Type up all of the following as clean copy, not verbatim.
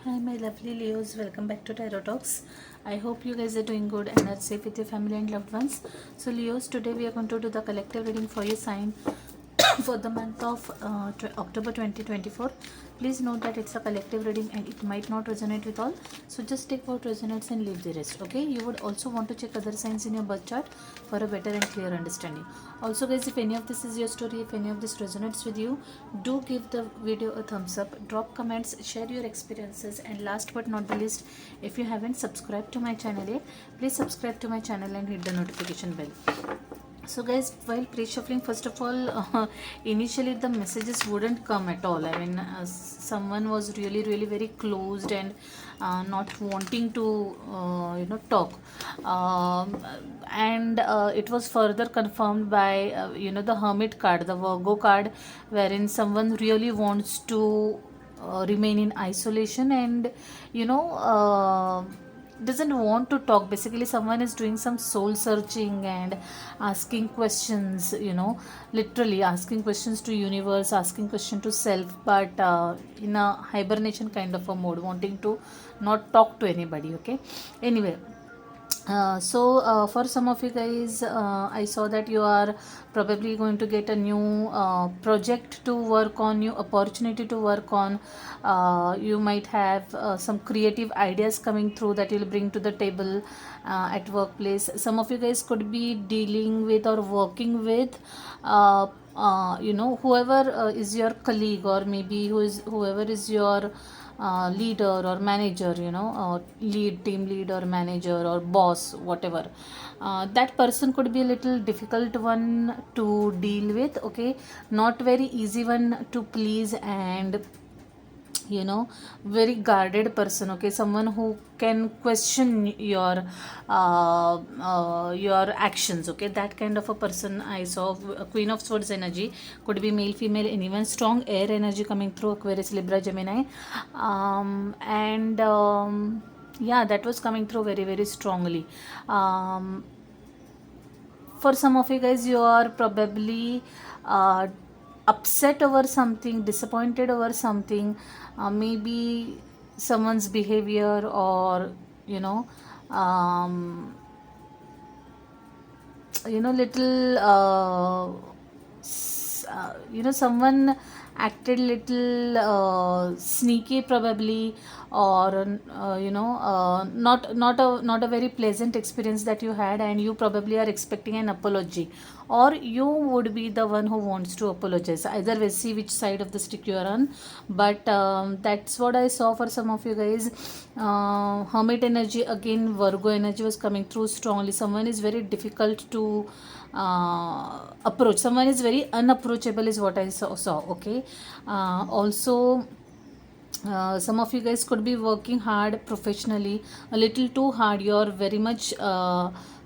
Hi, my lovely Leos. Welcome back to Tarot Talks. I hope you guys are doing good and are safe with your family and loved ones. So, Leos, today we are going to do the collective reading for your sign for the month of October 2024. Please note that it's a collective reading and it might not resonate with all. So, just take what resonates and leave the rest. Okay, you would also want to check other signs in your birth chart for a better and clear understanding. Also, guys, if any of this is your story, if any of this resonates with you, do give the video a thumbs up, drop comments, share your experiences, and last but not the least, if you haven't subscribed to my channel yet, please subscribe to my channel and hit the notification bell. So guys, while pre-shuffling, first of all, initially the messages wouldn't come at all. I mean, someone was really very closed and not wanting to talk, and it was further confirmed by the Hermit card, the Virgo card, wherein someone really wants to remain in isolation and you know doesn't want to talk. Basically, someone is doing some soul searching and asking questions, literally asking questions to universe, asking question to self, but in a hibernation kind of a mode, wanting to not talk to anybody. Okay, anyway, for some of you guys, I saw that you are probably going to get a new project to work on, new opportunity to work on. You might have some creative ideas coming through that you'll bring to the table at workplace. Some of you guys could be dealing with or working with whoever is your colleague, or maybe whoever is your leader or manager, lead, team lead or manager or boss, whatever. That person could be a little difficult one to deal with. Okay, not very easy one to please, and very guarded person. Okay, someone who can question your actions. Okay, that kind of a person I saw. A Queen of Swords energy, could be male, female, anyone. Strong air energy coming through, Aquarius, Libra, Gemini, and yeah, that was coming through very strongly. For some of you guys, you are probably upset over something, disappointed over something, maybe someone's behavior, or you know um, little someone acted little sneaky probably, or not a very pleasant experience that you had, and you probably are expecting an apology, or you would be the one who wants to apologize. Either way, see which side of the stick you are on. But that's what I saw for some of you guys. Hermit energy, again Virgo energy was coming through strongly. Someone is very difficult to approach, someone is very unapproachable is what I saw. Okay, also some of you guys could be working hard professionally, a little too hard. You're very much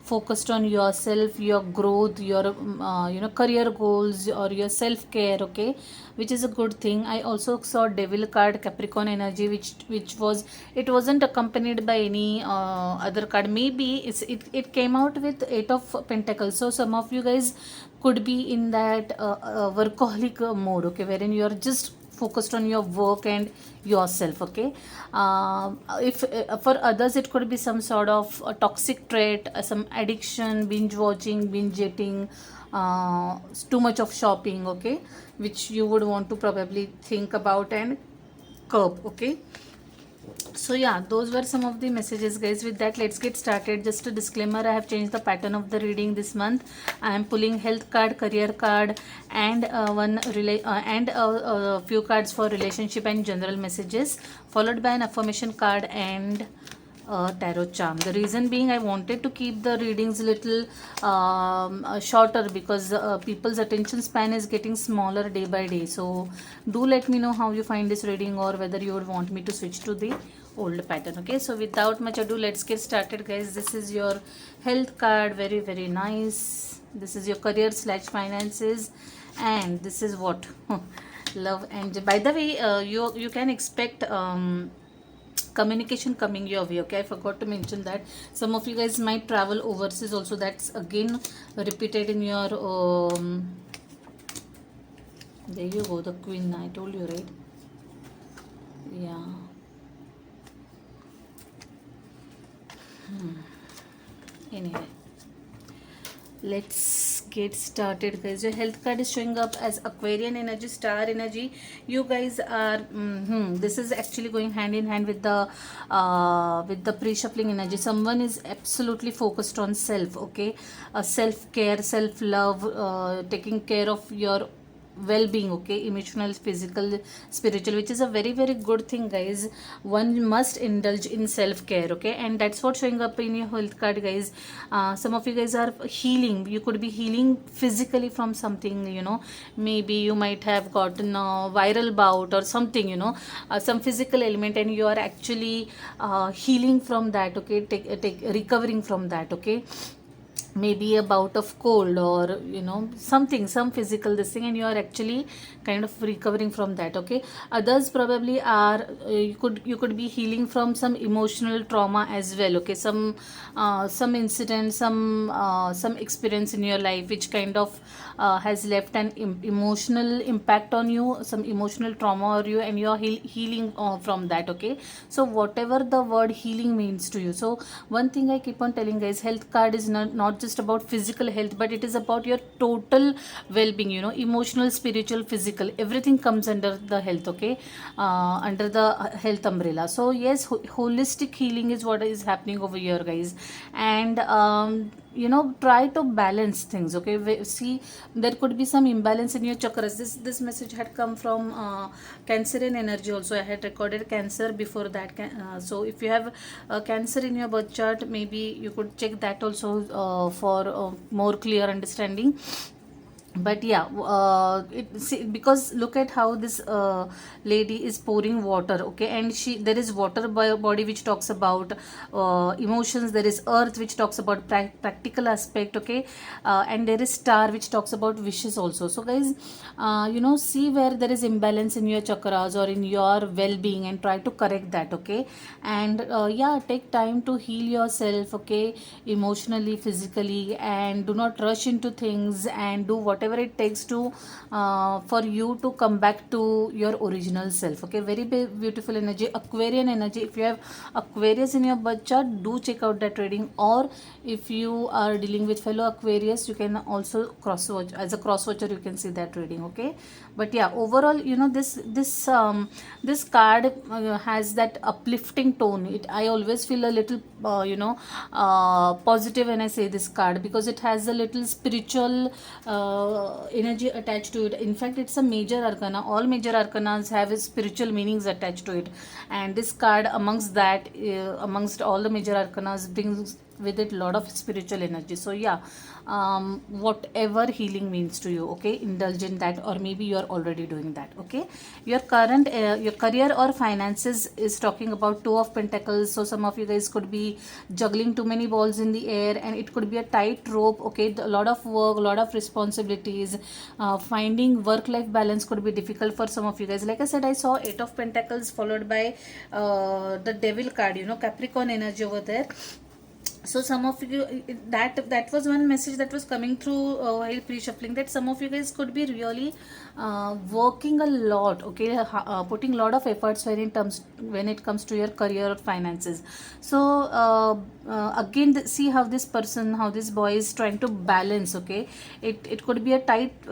focused on yourself, your growth, your career goals, or your self care. Okay, which is a good thing. I also saw Devil card, Capricorn energy, which was, it wasn't accompanied by any other card. Maybe it came out with Eight of Pentacles. So some of you guys could be in that workaholic mode. Okay, wherein you are just focused on your work and yourself. Okay, if for others it could be some sort of a toxic trait, some addiction, binge watching, binge eating, too much of shopping. Okay, which you would want to probably think about and curb. Okay, so yeah, those were some of the messages, guys. With that, let's get started. Just a disclaimer, I have changed the pattern of the reading this month. I am pulling health card, career card, and a few cards for relationship and general messages, followed by an affirmation card and tarot charm. The reason being, I wanted to keep the readings little shorter, because people's attention span is getting smaller day by day. So do let me know how you find this reading, or whether you would want me to switch to the old pattern. Okay, so without much ado, let's get started, guys. This is your health card, very nice. This is your career slash finances, and this is what love. And by the way, you can expect communication coming your way. Okay, I forgot to mention that some of you guys might travel overseas also. That's again repeated in your there you go, the Queen, I told you, right? Yeah, Anyway, let's get started, guys. Your health card is showing up as Aquarian energy, star energy. You guys are this is actually going hand in hand with the pre-shuffling energy. Someone is absolutely focused on self, okay, self care, self love, taking care of your well-being, okay, emotional, physical, spiritual, which is a very very good thing, guys. One must indulge in self-care, okay, and that's what showing up in your health card, guys. Some of you guys are healing. You could be healing physically from something, maybe you might have gotten a viral bout or something, some physical element, and you are actually healing from that, okay, take recovering from that, okay. Maybe a bout of cold, or something, some physical this thing, and you are actually kind of recovering from that, okay. Others probably are you could be healing from some emotional trauma as well, okay. Some incident, some experience in your life which kind of has left an emotional impact on you, some emotional trauma or you, and you're healing from that, okay. So whatever the word healing means to you. So one thing I keep on telling, guys, health card is not just about physical health, but it is about your total well-being, emotional, spiritual, physical, everything comes under the health, okay, under the health umbrella. So yes, holistic healing is what is happening over here, guys. And try to balance things, okay. See, there could be some imbalance in your chakras. This message had come from Cancerian energy also. I had recorded Cancer before that, so if you have Cancer in your birth chart, maybe you could check that also for more clear understanding. But yeah, because look at how this lady is pouring water, okay, and there is water body which talks about emotions, there is earth which talks about practical aspect, okay, and there is star which talks about wishes also. So guys, see where there is imbalance in your chakras or in your well-being, and try to correct that, okay. And yeah, take time to heal yourself, okay, emotionally, physically, and do not rush into things, and do whatever it takes to for you to come back to your original self, okay. Very beautiful energy, Aquarian energy. If you have Aquarius in your birth chart, do check out that reading. Or if you are dealing with fellow Aquarius, you can also cross watch, as a cross watcher you can see that reading, okay. But yeah, overall, this card has that uplifting tone. I always feel a little positive when I say this card, because it has a little spiritual energy attached to it. In fact, it's a major arcana. All major arcanas have spiritual meanings attached to it, and this card amongst all the major arcanas brings with it a lot of spiritual energy. So yeah, whatever healing means to you, okay, indulge in that, or maybe you are already doing that, okay. Your career or finances is talking about Two of Pentacles. So some of you guys could be juggling too many balls in the air, and it could be a tight rope, okay. A lot of work, a lot of responsibilities, finding work life balance could be difficult for some of you guys. Like I said, I saw Eight of Pentacles followed by the Devil card, Capricorn energy over there. So some of you, that was one message that was coming through while pre-shuffling, that some of you guys could be really working a lot, okay, putting a lot of efforts when it comes to your career or finances. So again, see how this boy is trying to balance, okay. It could be a tight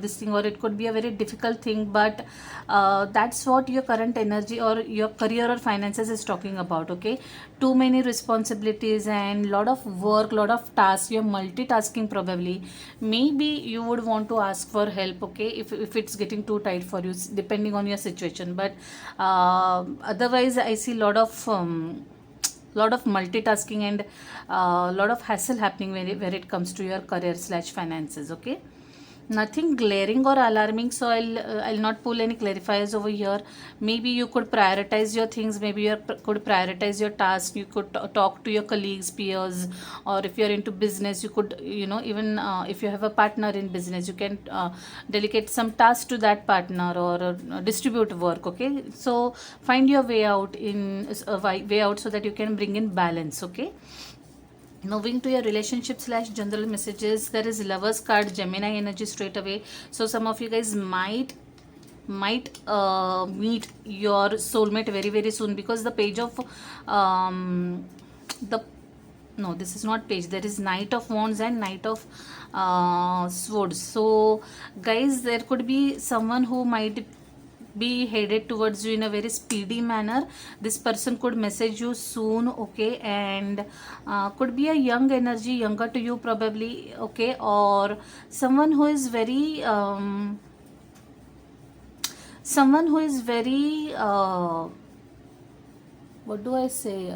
this thing, or it could be a very difficult thing, but that's what your current energy or your career or finances is talking about, okay. Too many responsibilities and lot of work, lot of tasks, you're multitasking probably. Maybe you would want to ask for help, okay, if it's getting too tight for you, depending on your situation. But otherwise, I see lot of multitasking and lot of hassle happening where it comes to your career/finances, okay. Nothing glaring or alarming, so I'll not pull any clarifiers over here. Maybe you could prioritize your things, maybe you could prioritize your tasks. You could talk to your colleagues, peers, or if you're into business, you could, even if you have a partner in business, you can delegate some tasks to that partner, or distribute work, okay. So find your way out so that you can bring in balance, okay. Moving to your relationship/general messages, there is Lovers card, Gemini energy straight away. So some of you guys might meet your soulmate very very soon, because the page of the no, this is not page, there is knight of wands and knight of swords. So guys, there could be someone who might be headed towards you in a very speedy manner. This person could message you soon, okay, and could be a young energy, younger to you probably, okay, or someone who is very someone who is very what do I say,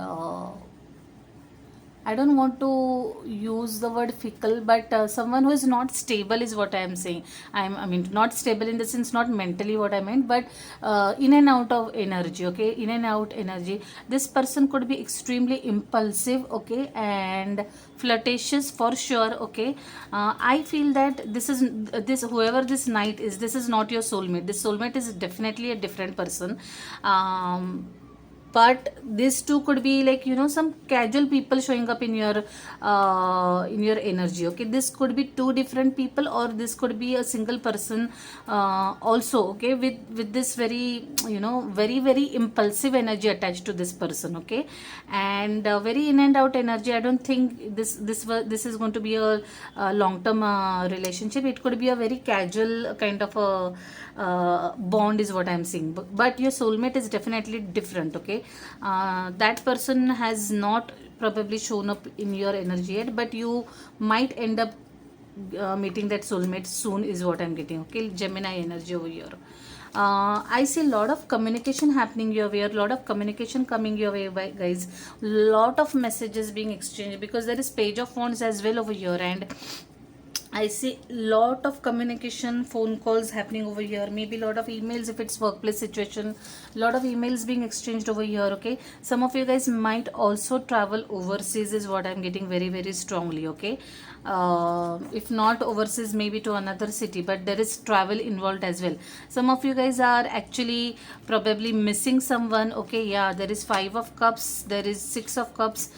I don't want to use the word fickle, but someone who is not stable is what I am saying. I mean, not stable in the sense, not mentally what I meant, but in and out of energy, okay? In and out energy. This person could be extremely impulsive, okay, and flirtatious for sure, okay? I feel that this whoever this knight is, this is not your soulmate. This soulmate is definitely a different person. But this too could be like, you know, some casual people showing up in your energy, okay? This could be two different people, or this could be a single person also, okay, with this very, you know, very very impulsive energy attached to this person, okay, and very in and out energy. I don't think this is going to be a long term relationship. It could be a very casual kind of a bond is what I'm saying, but your soulmate is definitely different, okay? That person has not probably shown up in your energy yet, but you might end up meeting that soulmate soon is what I'm getting, okay? Gemini energy over here. I see a lot of communication happening your way, a lot of communication coming your way, guys. Lot of messages being exchanged, because there is page of wands as well over here, and I see lot of communication, phone calls happening over here, maybe lot of emails if it's workplace situation, lot of emails being exchanged over here, okay? Some of you guys might also travel overseas is what I'm getting very very strongly, okay? If not overseas, maybe to another city, but there is travel involved as well. Some of you guys are actually probably missing someone, okay? Yeah, there is 5 of cups, there is 6 of cups.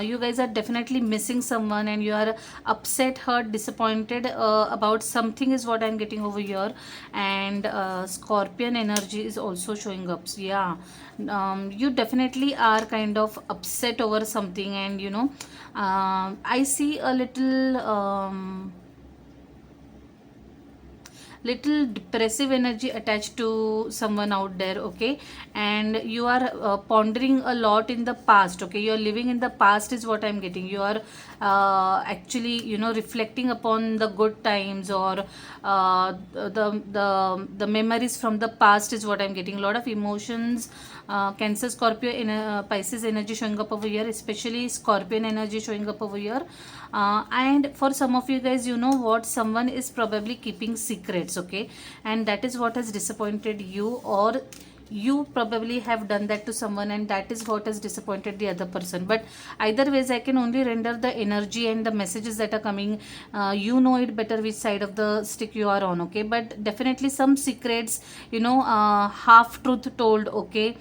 You guys are definitely missing someone, and you are upset, hurt, disappointed about something is what I'm getting over here. And Scorpion energy is also showing up. So, yeah, you definitely are kind of upset over something, and you know, I see a little depressive energy attached to someone out there, okay? And you are pondering a lot in the past, okay? You are living in the past is what I'm getting. You are actually, you know, reflecting upon the good times, or the memories from the past is what I'm getting. A lot of emotions, Cancer, Scorpio, Pisces energy showing up over here, especially Scorpion energy showing up over here. And for some of you guys, you know what, someone is probably keeping secrets, okay, and that is what has disappointed you, or you probably have done that to someone, and that is what has disappointed the other person. But either ways, I can only render the energy and the messages that are coming. You know it better which side of the stick you are on, okay? But definitely some secrets, you know, half truth told, okay,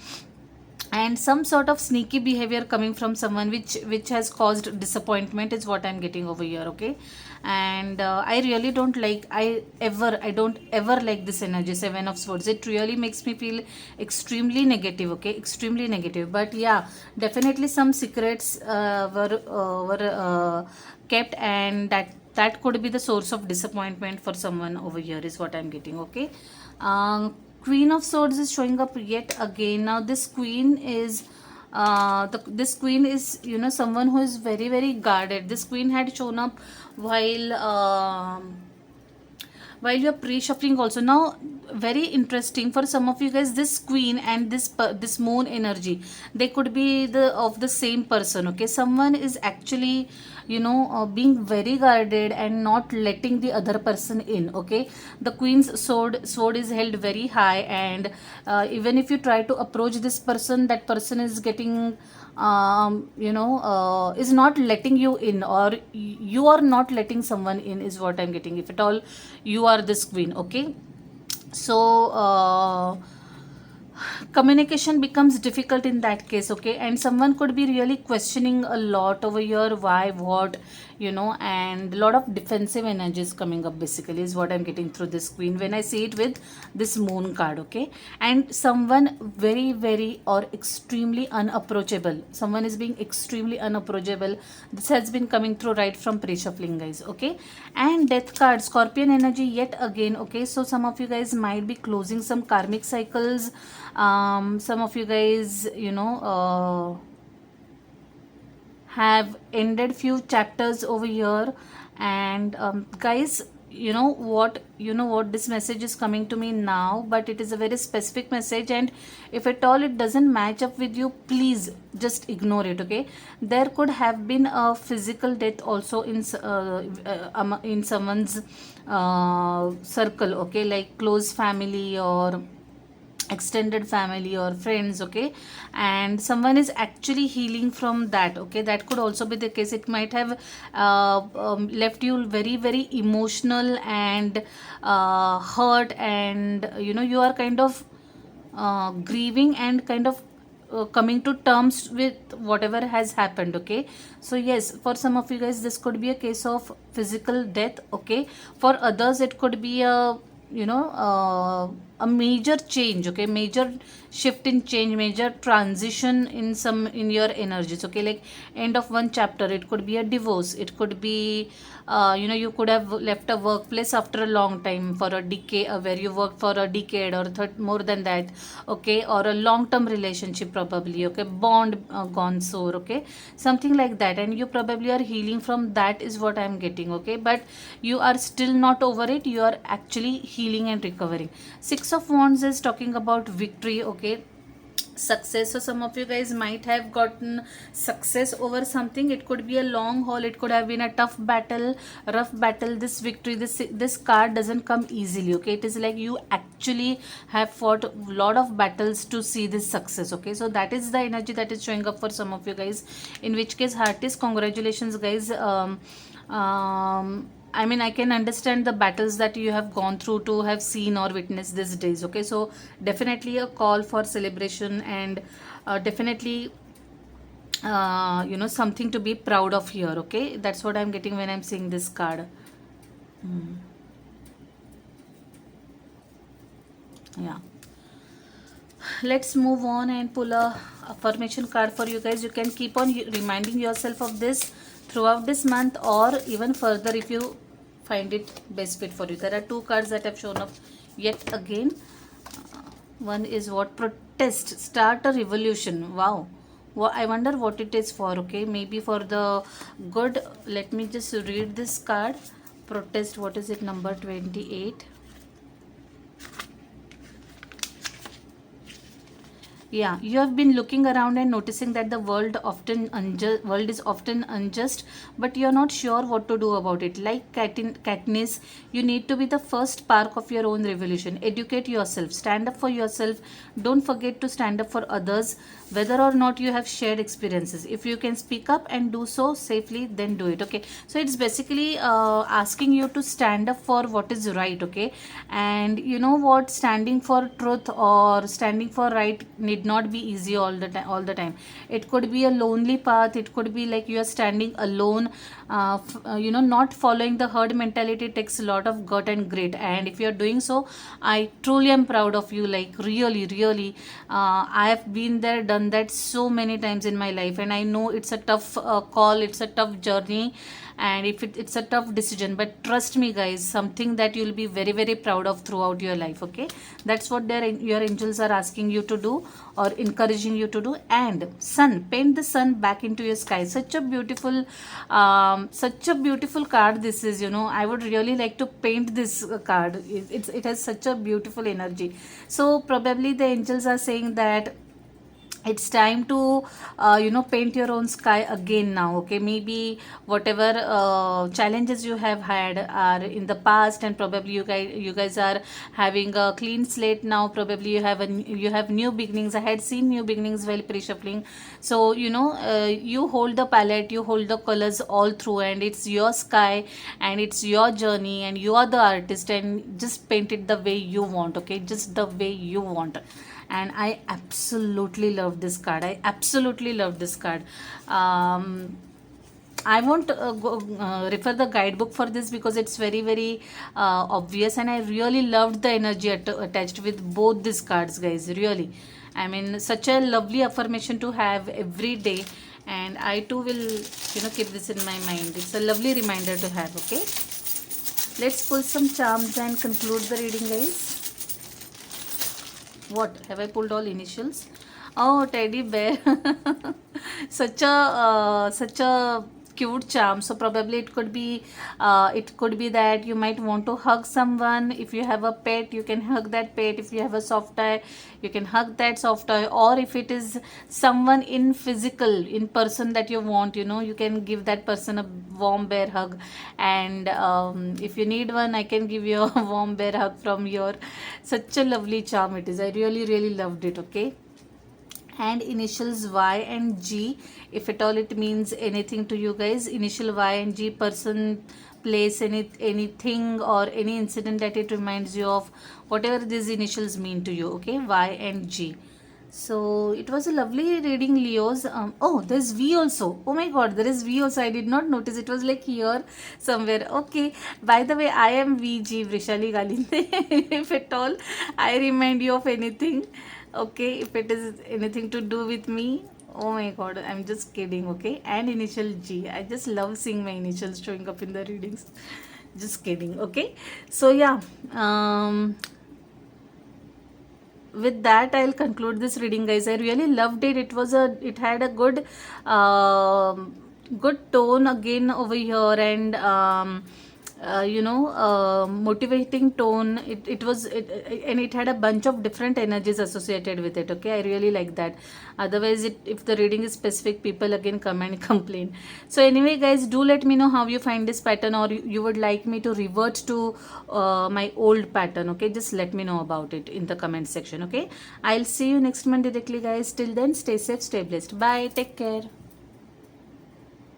and some sort of sneaky behavior coming from someone which has caused disappointment is what I'm getting over here, okay? And I really don't like, I don't ever like this energy, 7 of Swords. It really makes me feel extremely negative, okay? Extremely negative. But yeah, definitely some secrets were kept, and that could be the source of disappointment for someone over here is what I'm getting, okay? Queen of Swords is showing up yet again. Now this queen is this queen is, you know, someone who is very very guarded. This queen had shown up while you're pre-shuffling also. Now very interesting for some of you guys, this queen and this moon energy, they could be the same person, okay? Someone is actually, you know, being very guarded and not letting the other person in, okay? The queen's sword is held very high, and even if you try to approach this person, that person is getting is not letting you in, or you are not letting someone in is what I'm getting, if at all you are this queen, okay? So communication becomes difficult in that case, okay? And someone could be really questioning a lot over here, why, what, and a lot of defensive energy is coming up, basically, is what I'm getting through this queen when I see it with this moon card. Okay, and someone very, very or extremely unapproachable, someone is being extremely unapproachable. This has been coming through right from pre-shuffling, guys. Okay, and death card, scorpion energy yet again. Okay, so some of you guys might be closing some karmic cycles. Some of you guys, have ended few chapters over here. And guys, you know what this message is coming to me now, but it is a very specific message, and if at all it doesn't match up with you, please just ignore it. Okay, there could have been a physical death also in someone's circle. Okay, like close family or extended family or friends. Okay, and someone is actually healing from that. Okay, that could also be the case. It might have left you very, very emotional and hurt, and you are kind of grieving and kind of coming to terms with whatever has happened. Okay, so yes, for some of you guys this could be a case of physical death. Okay, for others it could be a major change. Okay, major shift in change, major transition in your energies. Okay, like end of one chapter. It could be a divorce, it could be you could have left a workplace after a long time, for a decade, where you worked for a decade or more than that. Okay, or a long term relationship probably. Okay, bond gone sore. Okay, something like that, and you probably are healing from that, is what I'm getting. Okay, but you are still not over it, you are actually healing and recovering. Six of Wands is talking about victory. Okay, success. So some of you guys might have gotten success over something. It could be a long haul, it could have been a tough battle, rough battle. This victory, this card doesn't come easily. Okay, it is like you actually have fought a lot of battles to see this success. Okay, so that is the energy that is showing up for some of you guys, in which case heart is congratulations, guys. I mean, I can understand the battles that you have gone through to have seen or witnessed these days. Okay, so definitely a call for celebration, and definitely something to be proud of here. Okay, that's what I'm getting when I'm seeing this card. Yeah, let's move on and pull a affirmation card for you guys. You can keep on reminding yourself of this throughout this month, or even further if you find it best fit for you. There are two cards that have shown up yet again. One is what? Protest, start a revolution. Wow, I wonder what it is for. Okay, maybe for the good. Let me just read this card. Protest, what is it? Number 28. Yeah, you have been looking around and noticing that the world is often unjust, but you're not sure what to do about it. Like Katniss, you need to be the first spark of your own revolution. Educate yourself, stand up for yourself. Don't forget to stand up for others, whether or not you have shared experiences. If you can speak up and do so safely, then do it. Okay, so it's basically asking you to stand up for what is right. Okay, and you know what, standing for truth or standing for right need not be easy all the time. It could be a lonely path, it could be like you are standing alone. Not following the herd mentality takes a lot of gut and grit, and if you are doing so, I truly am proud of you. Like really, really, I have been there, done that so many times in my life, and I know it's a tough call, it's a tough journey, and if it's a tough decision, but trust me guys, something that you'll be very, very proud of throughout your life. Okay, that's what your angels are asking you to do, or encouraging you to do. And sun, paint the sun back into your sky. Such a beautiful card this is. I would really like to paint this card. It has such a beautiful energy. So probably the angels are saying that it's time to paint your own sky again now. Okay, maybe whatever challenges you have had are in the past, and probably you guys are having a clean slate now. Probably you have new beginnings. I had seen new beginnings while pre-shuffling. So you hold the palette, you hold the colors all through, and it's your sky, and it's your journey, and you are the artist, and just paint it the way you want. Okay, just the way you want. And I absolutely love this card. I absolutely love this card. I won't refer the guidebook for this because it's very very obvious, and I really loved the energy attached with both these cards, guys. Really, I mean, such a lovely affirmation to have every day, and I too will, keep this in my mind. It's a lovely reminder to have. Okay, let's pull some charms and conclude the reading, guys. What have I pulled? All initials. Oh, teddy bear. Such a cute charm. So probably it could be that you might want to hug someone. If you have a pet, you can hug that pet. If you have a soft toy, you can hug that soft toy. Or if it is someone in physical, in person that you want, you can give that person a warm bear hug. And if you need one, I can give you a warm bear hug from your. Such a lovely charm it is. I really really loved it. Okay, and initials Y and G, if at all it means anything to you guys. Initial Y and G, person, place, anything or any incident that it reminds you of, whatever these initials mean to you. Okay, Y and G. So it was a lovely reading, Leos. Oh, there's V also. Oh my god, there is V also. I did not notice. It was like here somewhere. Okay. By the way, I am VG, Vrishali Galinde. If at all I remind you of anything, okay, if it is anything to do with me, oh my god, I'm just kidding. Okay, and initial G. I just love seeing my initials showing up in the readings. Just kidding. Okay, so yeah. With that, I'll conclude this reading, guys. I really loved it. It had a good tone again over here, and motivating tone. And it had a bunch of different energies associated with it. Okay, I really like that. Otherwise, if the reading is specific, people again come and complain. So anyway, guys, do let me know how you find this pattern, or you would like me to revert to my old pattern. Okay, just let me know about it in the comment section. Okay, I'll see you next month directly, guys. Till then, stay safe, stay blessed. Bye, take care.